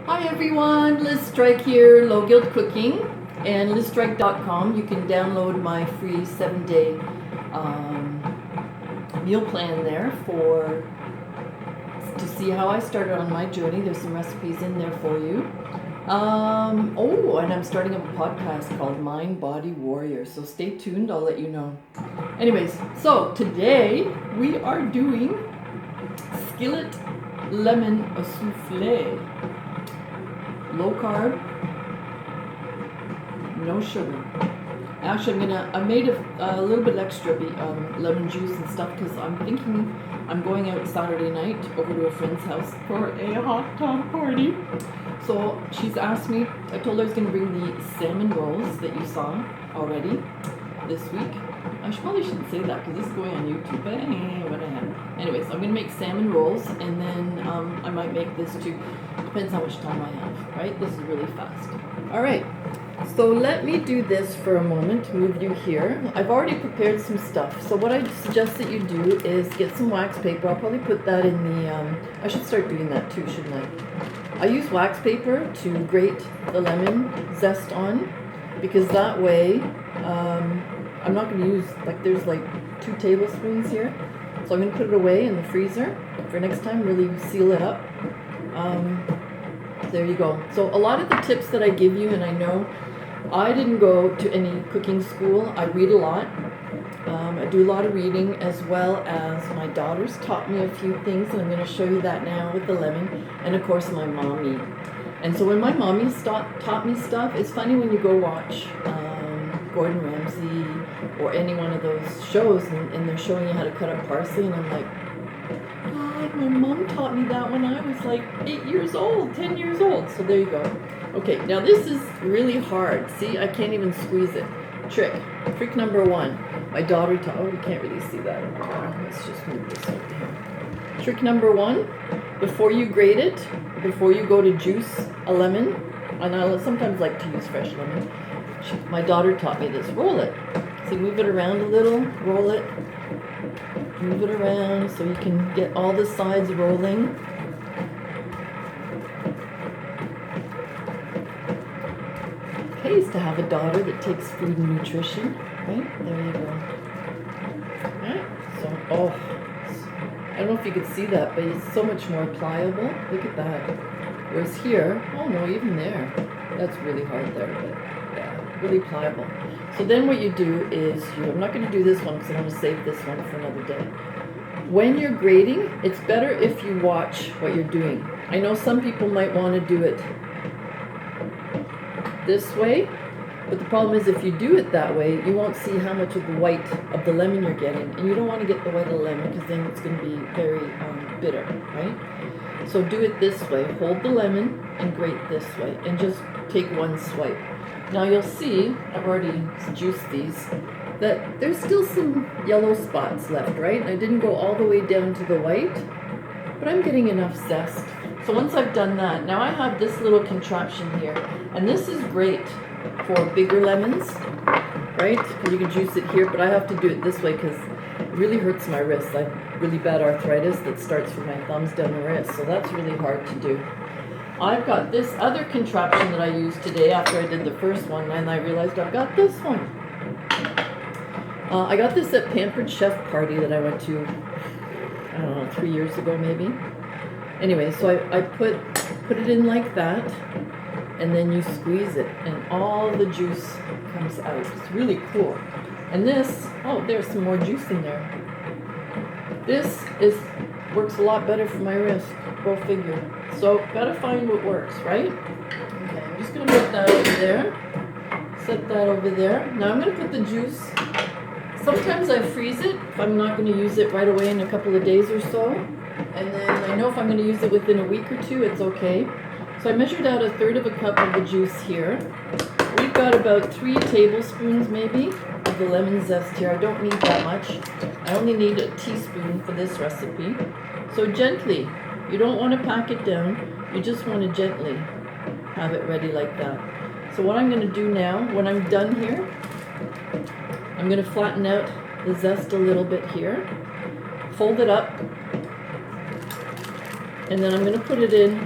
Hi everyone, Liz Strike here, Low Guilt Cooking, and lizstrike.com. You can download my free 7-day meal plan there to see how I started on my journey. There's some recipes in there for you. And I'm starting up a podcast called Mind Body Warrior, so stay tuned, I'll let you know. Anyways, so today we are doing Skillet lemon soufflé. Low carb, no sugar. Actually, I made a little bit extra lemon juice and stuff because I'm thinking I'm going out Saturday night over to a friend's house for a hot dog party. So she's asked me, I told her I was going to bring the salmon rolls that you saw already this week. I probably shouldn't say that because this is going on YouTube, but anyways, I'm going to make salmon rolls, and then I might make this too. Depends how much time I have, right? This is really fast. All right, so let me do this for a moment, move you here. I've already prepared some stuff. So what I suggest that you do is get some wax paper. I'll probably put that in the, I should start doing that too, shouldn't I? I use wax paper to grate the lemon zest on, because that way, I'm not going to use, there's 2 tablespoons here. So I'm going to put it away in the freezer for next time, really seal it up. There you go. So a lot of the tips that I give you, and I know I didn't go to any cooking school. I read a lot. I do a lot of reading, as well as my daughters taught me a few things, and I'm going to show you that now with the lemon, and of course my mommy. And so when my mommy taught me stuff, it's funny when you go watch Gordon Ramsay or any one of those shows, and they're showing you how to cut up parsley, and I'm like, God, my mom taught me that when I was 8 years old, 10 years old. So there you go. Okay, now this is really hard. See, I can't even squeeze it. Trick number 1. My daughter taught, oh, you can't really see that. Let's just move this over here. Trick number 1, before you grate it, before you go to juice a lemon, and I sometimes like to use fresh lemon, my daughter taught me this. Roll it. See, move it around a little, roll it, move it around so you can get all the sides rolling. It pays to have a daughter that takes food and nutrition, right? There you go. Alright, so, I don't know if you could see that, but it's so much more pliable. Look at that. Whereas here, oh no, even there, that's really hard there, but yeah, really pliable. So then what you do is, I'm not going to do this one because I want to save this one for another day. When you're grating, it's better if you watch what you're doing. I know some people might want to do it this way, but the problem is if you do it that way, you won't see how much of the white of the lemon you're getting, and you don't want to get the white of the lemon because then it's going to be very bitter, right? So do it this way. Hold the lemon and grate this way, and just take one swipe. Now you'll see, I've already juiced these, that there's still some yellow spots left, right? And I didn't go all the way down to the white, but I'm getting enough zest. So once I've done that, now I have this little contraption here, and this is great for bigger lemons, right? Because you can juice it here, but I have to do it this way because it really hurts my wrists. I have really bad arthritis that starts from my thumbs down the wrist, so that's really hard to do. I've got this other contraption that I used today after I did the first one, and I realized I've got this one. I got this at Pampered Chef party that I went to, I don't know, 3 years ago maybe. Anyway, so I put it in like that, and then you squeeze it, and all the juice comes out. It's really cool. And this, oh, there's some more juice in there. This works a lot better for my wrist, go figure. So, gotta find what works, right? Okay, I'm just gonna put that over there. Set that over there. Now I'm gonna put the juice. Sometimes I freeze it if I'm not gonna use it right away in a couple of days or so. And then I know if I'm gonna use it within a week or 2, it's okay. So I measured out 1/3 cup of the juice here. We've got about 3 tablespoons maybe of the lemon zest here. I don't need that much. I only need a teaspoon for this recipe. So gently, you don't want to pack it down, you just want to gently have it ready like that. So what I'm going to do now, when I'm done here, I'm going to flatten out the zest a little bit here, fold it up, and then I'm going to put it in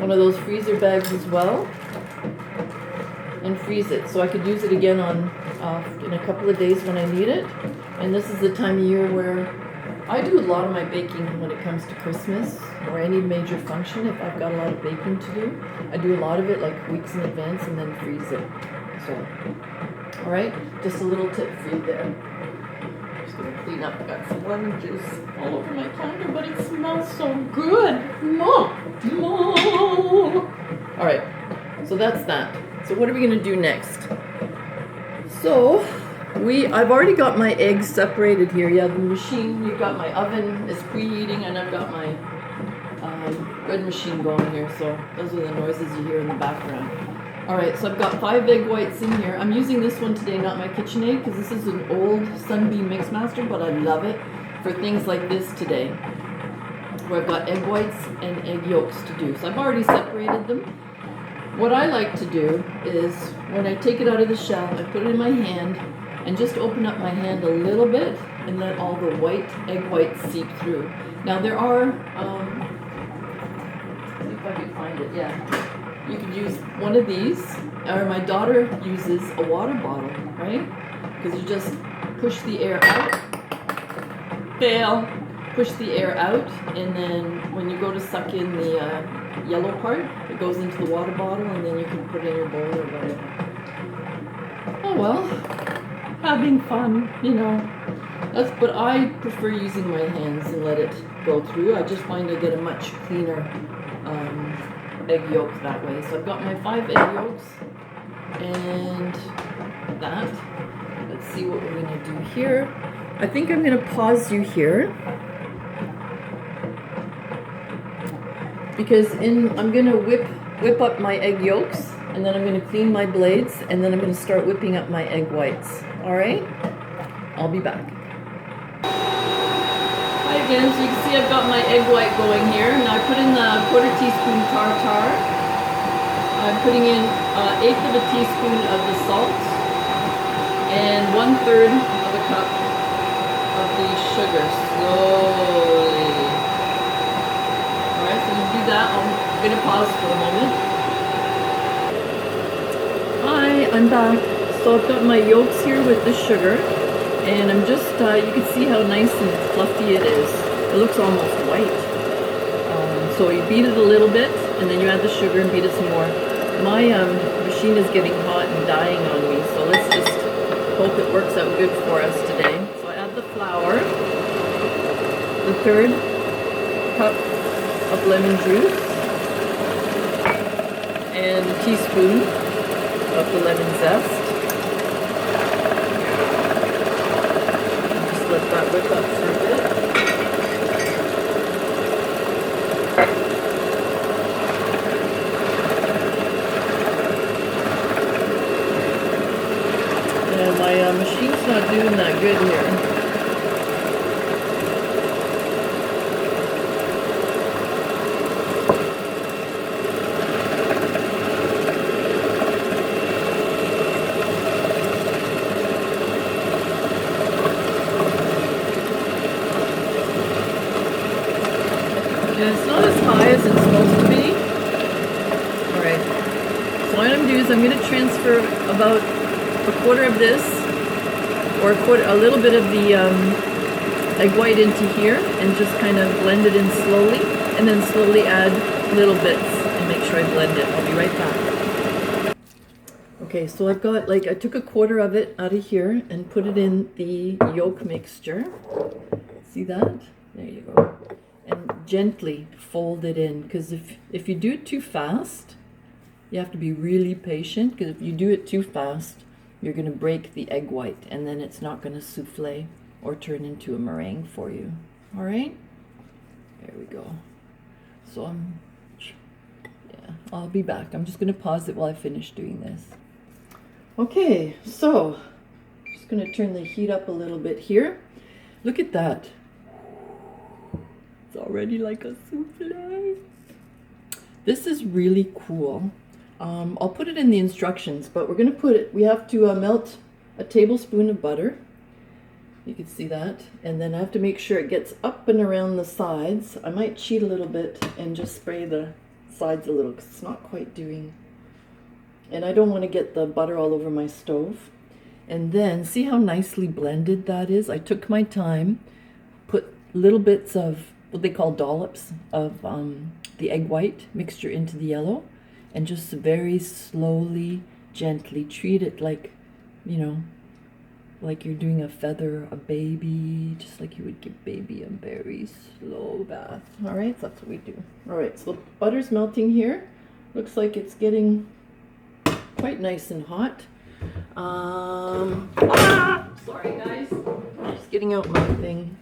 one of those freezer bags as well, and freeze it so I could use it again on in a couple of days when I need it. And this is the time of year where I do a lot of my baking when it comes to Christmas or any major function. If I've got a lot of baking to do, I do a lot of it like weeks in advance and then freeze it. So, all right, just a little tip for you there. Just gonna clean up. I got some lemon juice all over my counter, but it smells so good. All right, so that's that. So what are we gonna do next? So I've already got my eggs separated here. Yeah, the machine, you've got my oven is preheating, and I've got my bread machine going here. So those are the noises you hear in the background. All right, so I've got 5 egg whites in here. I'm using this one today, not my KitchenAid, because this is an old Sunbeam Mixmaster, but I love it for things like this today, where I've got egg whites and egg yolks to do. So I've already separated them. What I like to do is, when I take it out of the shell, I put it in my hand and just open up my hand a little bit and let all the egg whites seep through. Now there are, see if I can find it, yeah. You could use one of these, or my daughter uses a water bottle, right? Because you just push the air out, push the air out, and then when you go to suck in the yellow part, it goes into the water bottle, and then you can put it in your bowl or whatever. Oh well, having fun, you know. But I prefer using my hands and let it go through. I just find I get a much cleaner egg yolk that way. So I've got my 5 egg yolks and that. Let's see what we're gonna do here. I think I'm gonna pause you here because I'm gonna whip up my egg yolks, and then I'm gonna clean my blades, and then I'm gonna start whipping up my egg whites. All right, I'll be back. Hi again, so you can see I've got my egg white going here. Now I put in the 1/4 teaspoon tartar. I'm putting in 1/8 of a teaspoon of the salt and 1/3 of a cup of the sugar, slowly. All right, so I'm gonna do that. I'm gonna pause for a moment. Hi, I'm back. So I've got my yolks here with the sugar. And I'm just, you can see how nice and fluffy it is. It looks almost white. So you beat it a little bit, and then you add the sugar and beat it some more. My machine is getting hot and dying on me, so let's just hope it works out good for us today. So I add the flour, the 1/3 cup of lemon juice, and a teaspoon of the lemon zest. Let that whip up for a bit. And my machine's not doing that good here. It's not as high as it's supposed to be. Alright, so what I'm going to do is I'm going to transfer about 1/4 of this, or a little bit of the egg white into here, and just kind of blend it in slowly, and then slowly add little bits and make sure I blend it. I'll be right back. Okay, so I've got, I took 1/4 of it out of here and put it in the yolk mixture. See that? There you go. And gently fold it in, because if you do it too fast, you have to be really patient, because if you do it too fast, you're going to break the egg white, and then it's not going to souffle or turn into a meringue for you. All right, there we go. So I'll be back. I'm just going to pause it while I finish doing this. Okay, so I'm just going to turn the heat up a little bit here. Look at that. It's already like a souffle. This is really cool. I'll put it in the instructions, but we're going to we have to melt a tablespoon of butter. You can see that. And then I have to make sure it gets up and around the sides. I might cheat a little bit and just spray the sides a little because it's not quite doing. And I don't want to get the butter all over my stove. And then see how nicely blended that is? I took my time, put little bits of what they call dollops of the egg white mixture into the yellow, and just very slowly, gently treat it like, you know, like you're doing a feather, a baby, just like you would give baby a very slow bath. All right, so that's what we do. All right, so the butter's melting here. Looks like it's getting quite nice and hot. Sorry guys, I'm just getting out my thing.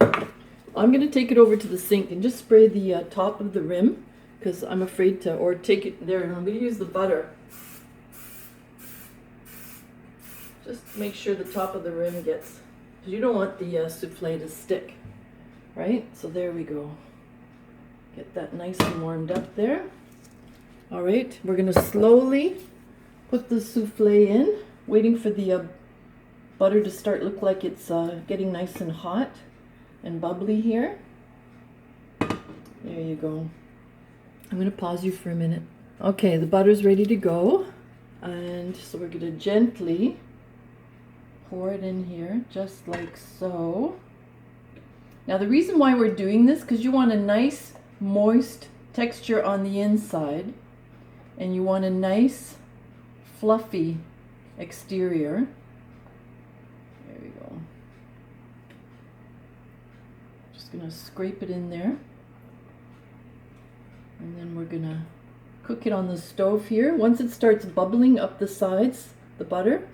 I'm gonna take it over to the sink and just spray the top of the rim, because I'm afraid to, or take it there, and I'm gonna use the butter. Just make sure the top of the rim gets, because you don't want the souffle to stick, right? So there we go. Get that nice and warmed up there. All right, we're gonna slowly put the souffle in, waiting for the butter to start look like it's getting nice and hot and bubbly here. There you go. I'm gonna pause you for a minute. Okay, the butter's ready to go. And so we're gonna gently pour it in here, just like so. Now the reason why we're doing this, because you want a nice moist texture on the inside, and you want a nice fluffy exterior. There we go. Just gonna scrape it in there. And then we're gonna cook it on the stove here. Once it starts bubbling up the sides, the butter,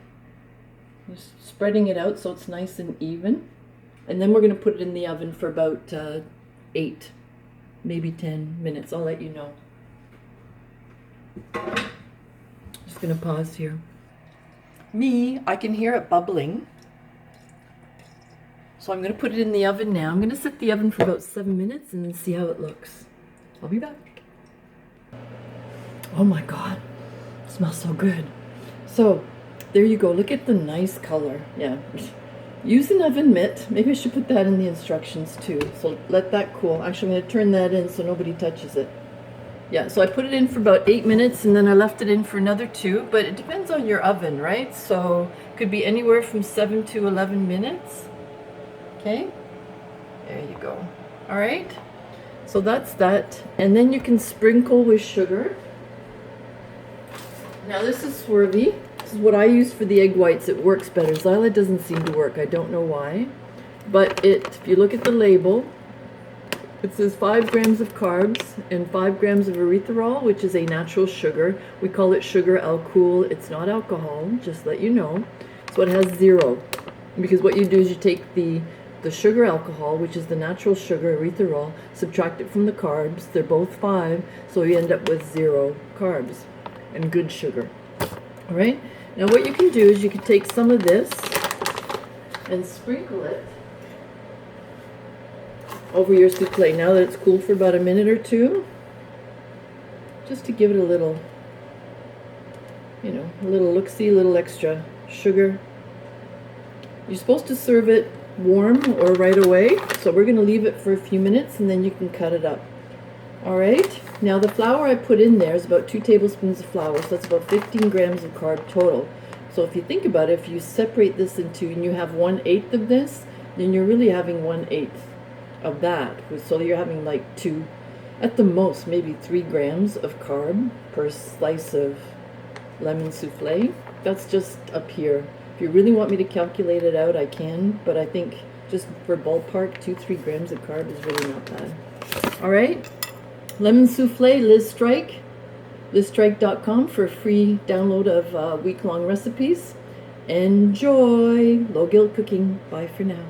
just spreading it out so it's nice and even. And then we're gonna put it in the oven for about 8, maybe 10 minutes. I'll let you know. Just gonna pause here. I can hear it bubbling. So I'm gonna put it in the oven now. I'm gonna set the oven for about 7 minutes and then see how it looks. I'll be back. Oh my God, it smells so good. So there you go, look at the nice color. Yeah, use an oven mitt. Maybe I should put that in the instructions too. So let that cool. Actually, I'm gonna turn that in so nobody touches it. Yeah, so I put it in for about 8 minutes and then I left it in for another 2, but it depends on your oven, right? So it could be anywhere from 7 to 11 minutes. Okay, there you go. All right, so that's that. And then you can sprinkle with sugar. Now this is swervy. This is what I use for the egg whites. It works better. Xyla doesn't seem to work. I don't know why. But if you look at the label, it says 5 grams of carbs and 5 grams of erythritol, which is a natural sugar. We call it sugar alcohol. It's not alcohol, just let you know. So it has 0. Because what you do is you take the sugar alcohol, which is the natural sugar, erythritol, subtract it from the carbs. They're both 5, so you end up with 0 carbs and good sugar. All right? Now what you can do is you can take some of this and sprinkle it over your souffle now that it's cooled for about a minute or 2, just to give it a little, you know, a little look-see, a little extra sugar. You're supposed to serve it warm or right away, so we're going to leave it for a few minutes and then you can cut it up. All right, now the flour I put in there is about 2 tablespoons of flour, so that's about 15 grams of carb total. So if you think about it, if you separate this into, and you have 1/8 of this, then you're really having 1/8 of that. So you're having like 2, at the most, maybe 3 grams of carb per slice of lemon souffle. That's just up here. If you really want me to calculate it out, I can, but I think just for ballpark, 2-3 grams of carb is really not bad. All right, lemon souffle, Liz Strike, lizstrike.com for a free download of week-long recipes. Enjoy! Low guilt cooking. Bye for now.